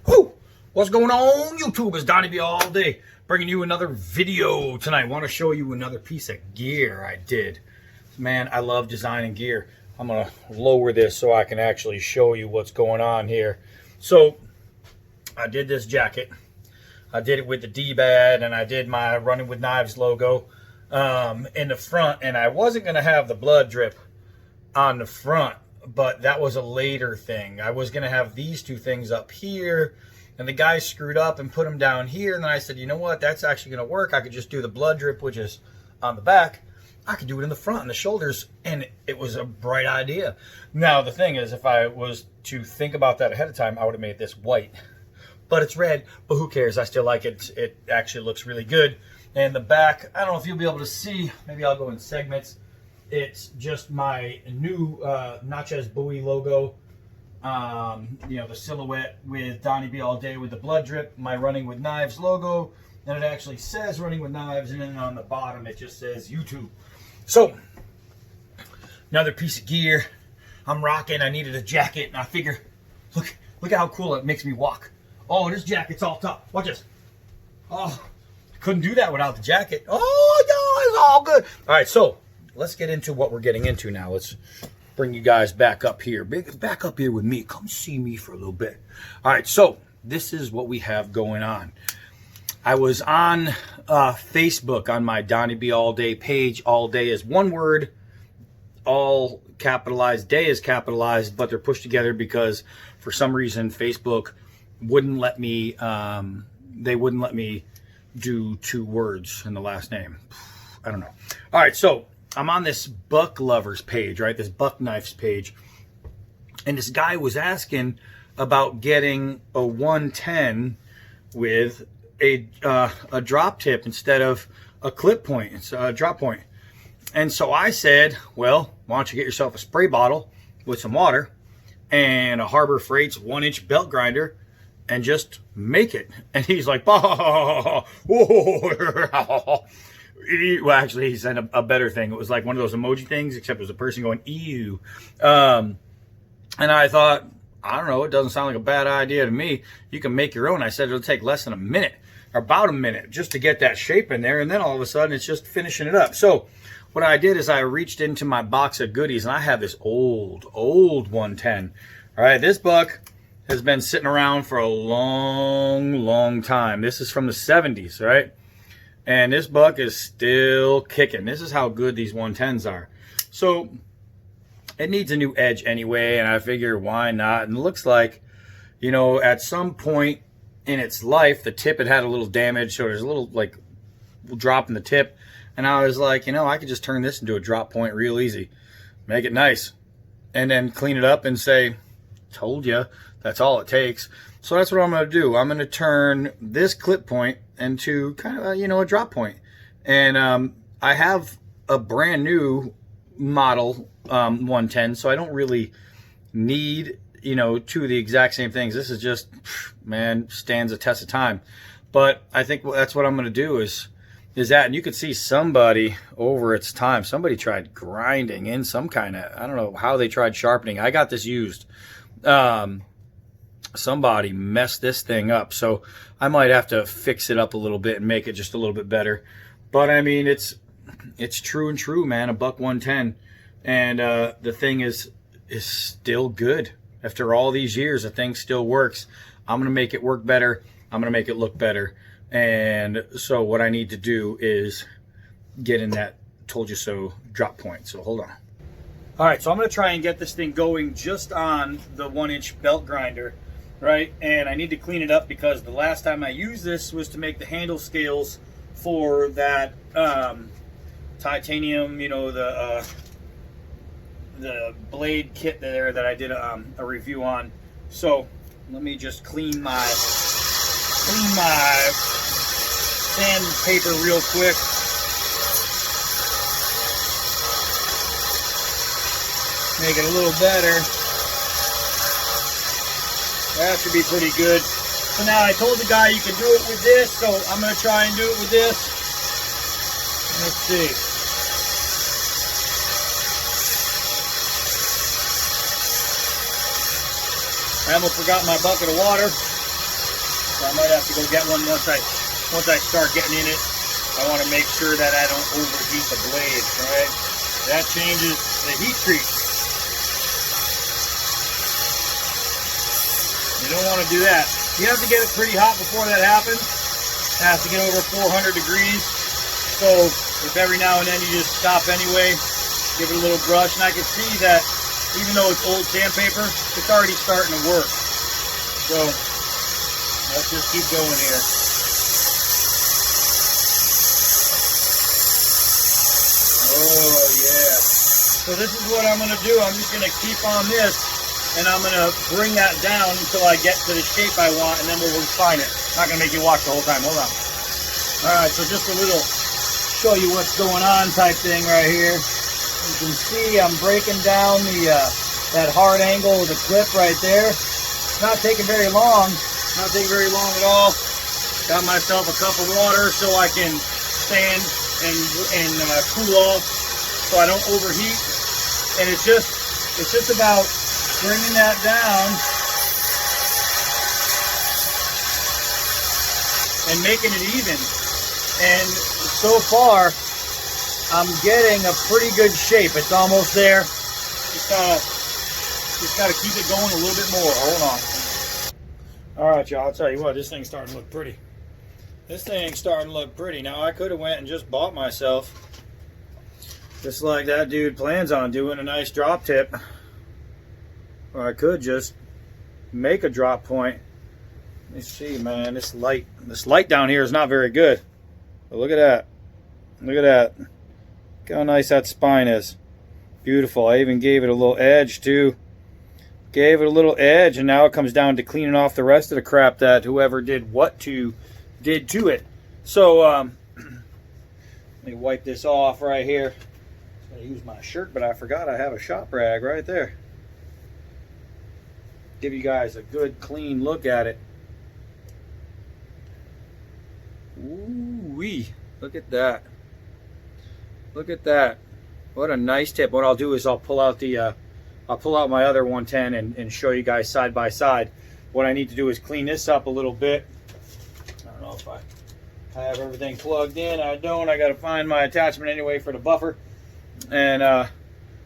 Whoo! What's going on, YouTube? It's Donnie B all day, bringing you another video tonight. I want to show you another piece of gear I did. Man, I love designing gear. I'm going to lower this so I can actually show you what's going on here. So, I did this jacket. I did it with the D-Bad, and I did my Running with Knives logo in the front, and I wasn't going to have the blood drip on the front, but that was a later thing. I was going to have these two things up here, and the guy screwed up and put them down here, and then I said, you know what, that's actually going to work. I could just do the blood drip, which is on the back. I could do it in the front and the shoulders, and it was a bright idea. Now, the thing is, if I was to think about that ahead of time, I would have made this white. But it's red, but who cares? I still like it. It actually looks really good. And the back, I don't know if you'll be able to see. Maybe I'll go in segments. It's just my new Natchez Bowie logo. You know, the silhouette with Donnie B all day with the blood drip. My Running with Knives logo. And it actually says Running with Knives. And then on the bottom, it just says YouTube. So, another piece of gear. I'm rocking. I needed a jacket. And I figure, look at how cool it makes me walk. Oh, this jacket's all tough. Watch this. Oh, couldn't do that without the jacket. Oh, no, it's all good. All right, so let's get into what we're getting into now. Let's bring you guys back up here. Back up here with me. Come see me for a little bit. All right, so this is what we have going on. I was on Facebook on my Donnie B All Day page. All day is one word. All capitalized. Day is capitalized, but they're pushed together because for some reason Facebook wouldn't let me, they wouldn't let me do two words in the last name. I don't know. All right, so I'm on this buck lovers page, right? This buck knives page. And this guy was asking about getting a 110 with a drop tip instead of a clip point. It's a drop point. And so I said, well, why don't you get yourself a spray bottle with some water and a Harbor Freight's 1-inch belt grinder and just make it. And he's like, oh, well, actually, he sent a better thing. It was like one of those emoji things, except it was a person going, ew. And I thought, I don't know, it doesn't sound like a bad idea to me. You can make your own. I said it'll take less than a minute, or about a minute, just to get that shape in there. And then all of a sudden, it's just finishing it up. So what I did is I reached into my box of goodies, and I have this old 110. All right, this buck has been sitting around for a long time. This is from the 70s, right? And this buck is still kicking. This is how good these 110s are. So it needs a new edge anyway, and I figure why not? And it looks like, you know, at some point in its life, the tip had a little damage, so there's a little like drop in the tip. And I was like, you know, I could just turn this into a drop point real easy, make it nice, and then clean it up and say, told you. That's all it takes. So that's what I'm going to do. I'm going to turn this clip point into kind of, you know, a drop point. And I have a brand new model 110, so I don't really need, you know, two of the exact same things. This is just, man, stands a test of time. But I think that's what I'm going to do is that, and you could see somebody over its time, somebody tried grinding in some kind of, I don't know how they tried sharpening. I got this used. Somebody messed this thing up, so I might have to fix it up a little bit and make it just a little bit better. But I mean, it's true and true, man. A buck 110, and the thing is still good after all these years. The thing still works. I'm gonna make it work better. I'm gonna make it look better. And so what I need to do is get in that told you so drop point. So hold on. All right, so I'm gonna try and get this thing going just on the 1-inch belt grinder, right? And I need to clean it up because the last time I used this was to make the handle scales for that titanium, you know, the blade kit there that I did a review on. So let me just clean my sandpaper real quick. Make it a little better. That should be pretty good. So now I told the guy you can do it with this, so I'm going to try and do it with this. Let's see. I almost forgot my bucket of water. So I might have to go get one once I start getting in it. I want to make sure that I don't overheat the blade, right? That changes the heat treat. You don't want to do that. You have to get it pretty hot before that happens. It has to get over 400 degrees. So if every now and then you just stop anyway, give it a little brush, and I can see that even though it's old sandpaper, it's already starting to work. So let's just keep going here. Oh yeah. So this is what I'm going to do. I'm just going to keep on this, and I'm going to bring that down until I get to the shape I want, and then we'll refine it. I'm not going to make you watch the whole time. Hold on. All right, so just a little show you what's going on type thing right here. You can see I'm breaking down the that hard angle of the clip right there. It's not taking very long. Not taking very long at all. Got myself a cup of water so I can stand and cool off so I don't overheat. And it's just about bringing that down and making it even. And so far, I'm getting a pretty good shape. It's almost there. Just gotta keep it going a little bit more. Hold on. All right, y'all. I'll tell you what. This thing's starting to look pretty. This thing's starting to look pretty. Now I could have went and just bought myself, just like that dude plans on doing, a nice drop tip, or I could just make a drop point. Let me see, man. This light down here is not very good. But look at that. Look at that. Look how nice that spine is. Beautiful. I even gave it a little edge too. Gave it a little edge, and now it comes down to cleaning off the rest of the crap that whoever did to it. So let me wipe this off right here. I'm going to use my shirt, but I forgot I have a shop rag right there. Give you guys a good clean look at it. Ooh-wee. Look at that. Look at that. What a nice tip. What I'll do is I'll pull out my other 110 and show you guys side by side. What I need to do is clean this up a little bit. I don't know if I have everything plugged in. I don't. I got to find my attachment anyway for the buffer, and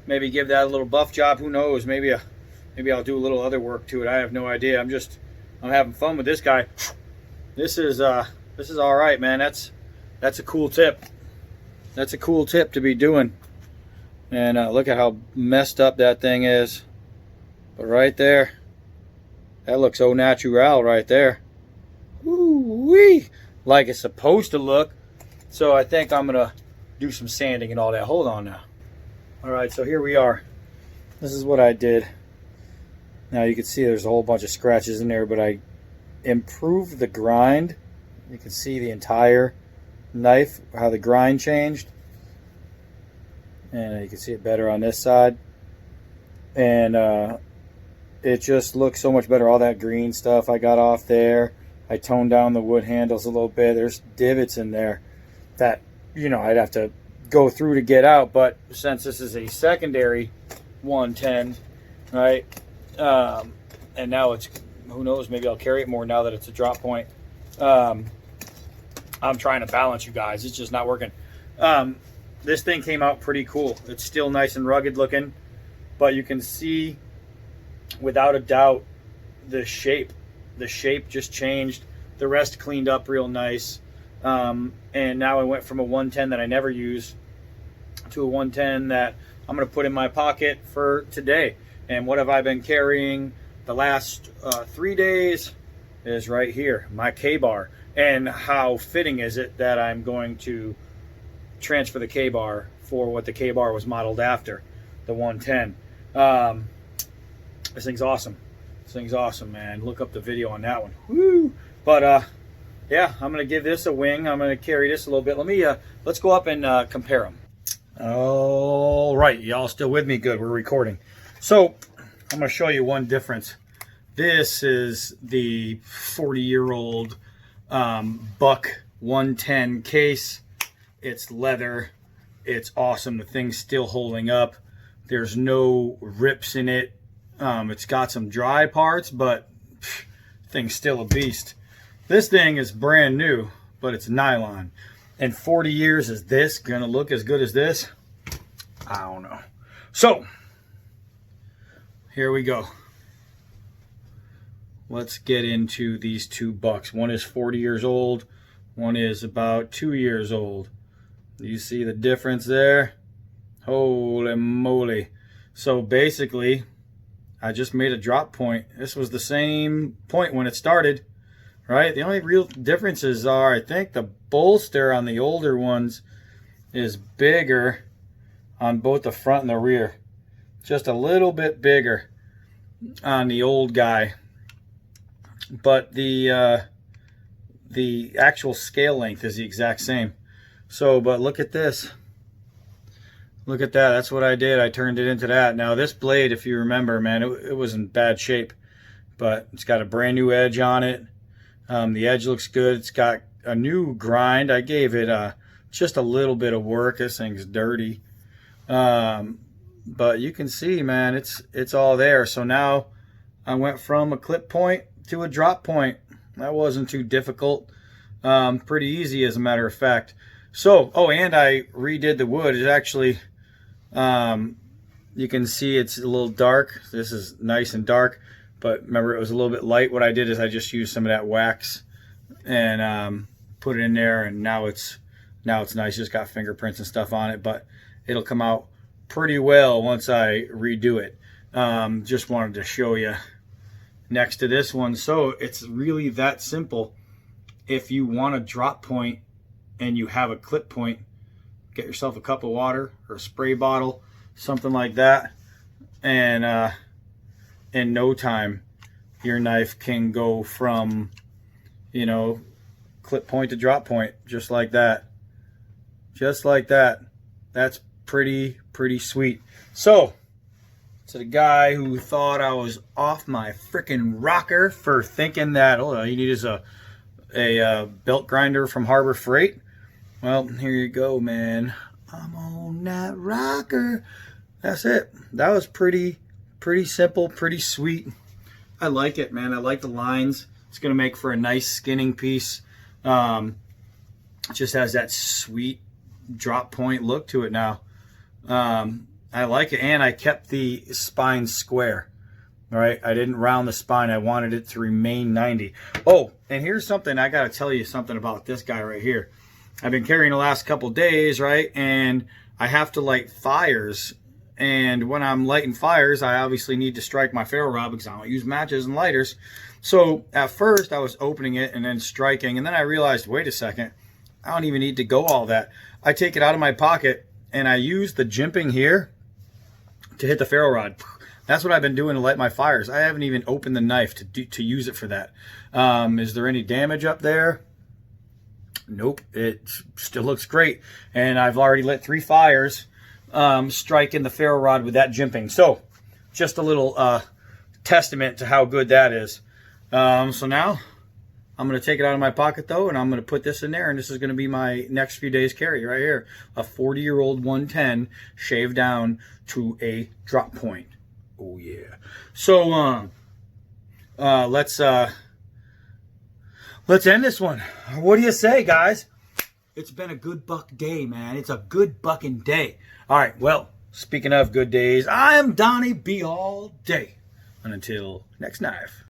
maybe give that a little buff job. Who knows? Maybe I'll do a little other work to it. I have no idea. I'm having fun with this guy. This is all right, man. That's a cool tip. That's a cool tip to be doing. And look at how messed up that thing is. But right there, that looks au naturel right there. Woo-wee! Like it's supposed to look. So I think I'm gonna do some sanding and all that. Hold on now. All right, so here we are. This is what I did. Now you can see there's a whole bunch of scratches in there, but I improved the grind. You can see the entire knife, how the grind changed. And you can see it better on this side. And it just looks so much better. All that green stuff I got off there. I toned down the wood handles a little bit. There's divots in there that, you know, I'd have to go through to get out. But since this is a secondary 110, right? And now it's, who knows, maybe I'll carry it more now that it's a drop point. I'm trying to balance, you guys. It's just not working. This thing came out pretty cool. It's still nice and rugged looking, but you can see without a doubt the shape. The shape just changed. The rest cleaned up real nice. And now I went from a 110 that I never use to a 110 that I'm going to put in my pocket for today. And what have I been carrying the last 3 days is right here, my K-bar. And how fitting is it that I'm going to transfer the K-bar for what the K-bar was modeled after, the 110. This thing's awesome. This thing's awesome, man. Look up the video on that one. Woo! But yeah, I'm gonna give this a wing. I'm gonna carry this a little bit. Let's go up and compare them. All right, y'all still with me? Good, we're recording. So I'm gonna show you one difference. This is the 40-year-old Buck 110 case. It's leather. It's awesome. The thing's still holding up. There's no rips in it. It's got some dry parts, but thing's still a beast. This thing is brand new, but it's nylon. In 40 years, is this gonna look as good as this? I don't know. So, here we go. Let's get into these two bucks. One is 40 years old. One is about 2 years old. You see the difference there? Holy moly. So basically, I just made a drop point. This was the same point when it started, right? The only real differences are, I think the bolster on the older ones is bigger on both the front and the rear. Just a little bit bigger on the old guy. But the actual scale length is the exact same. So, but look at this. Look at that. That's what I did. I turned it into that. Now this blade, if you remember, man, it was in bad shape. But it's got a brand new edge on it. The edge looks good. It's got a new grind. I gave it just a little bit of work. This thing's dirty. But you can see, man, it's all there. So now I went from a clip point to a drop point. That wasn't too difficult. Pretty easy, as a matter of fact. So, oh, and I redid the wood. It actually, you can see it's a little dark. This is nice and dark, but remember it was a little bit light. What I did is I just used some of that wax and put it in there, and now it's nice. Just got fingerprints and stuff on it, but it'll come out pretty well once I redo it. Just wanted to show you next to this one. So it's really that simple. If you want a drop point and you have a clip point, get yourself a cup of water or a spray bottle, something like that, and in no time your knife can go from, you know, clip point to drop point, just like that. Just like that. That's pretty sweet. So to the guy who thought I was off my freaking rocker for thinking that all you need is a belt grinder from Harbor Freight, well, here you go, man. I'm on that rocker. That's it. That was pretty simple, pretty sweet. I like it, man. I like the lines. It's gonna make for a nice skinning piece. It just has that sweet drop point look to it now. I like it, and I kept the spine square. All right, I didn't round the spine. I wanted it to remain 90. Oh, and here's something I got to tell you something about this guy right here. I've been carrying the last couple days, right? And I have to light fires. And when I'm lighting fires, I obviously need to strike my ferro rod because I don't use matches and lighters. So at first I was opening it and then striking. And then I realized, wait a second, I don't even need to go all that. I take it out of my pocket and I use the jimping here to hit the ferro rod. That's what I've been doing to light my fires. I haven't even opened the knife to use it for that. Is there any damage up there? Nope, it still looks great. And I've already lit 3 fires striking the ferro rod with that jimping. So just a little testament to how good that is. So now I'm going to take it out of my pocket though, and I'm going to put this in there, and this is going to be my next few days carry right here. A 40-year-old 110 shaved down to a drop point. Oh yeah. So let's end this one. What do you say, guys? It's been a good buck day, man. It's a good bucking day. All right, well, speaking of good days, I am Donnie B all day. And until next knife.